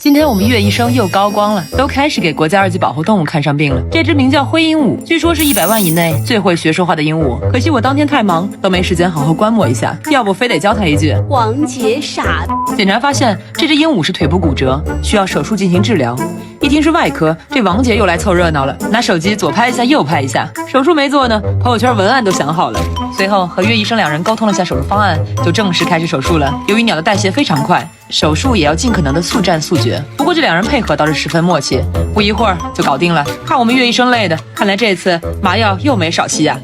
今天我们岳医生又高光了，都开始给国家二级保护动物看上病了。这只名叫灰鹦鹉，据说是100万以内最会学说话的鹦鹉。可惜我当天太忙，都没时间好好观摩一下，要不非得教他一句王姐傻。检查发现这只鹦鹉是腿部骨折，需要手术进行治疗。一听是外科，这王姐又来凑热闹了，拿手机左拍一下右拍一下。手术没做呢，朋友圈文案都想好了。随后和岳医生两人沟通了下手术方案，就正式开始手术了。由于鸟的代谢非常快，手术也要尽可能的速战速决。不过这两人配合倒是十分默契，不一会儿就搞定了。看我们岳医生累的，看来这次麻药又没少吸呀。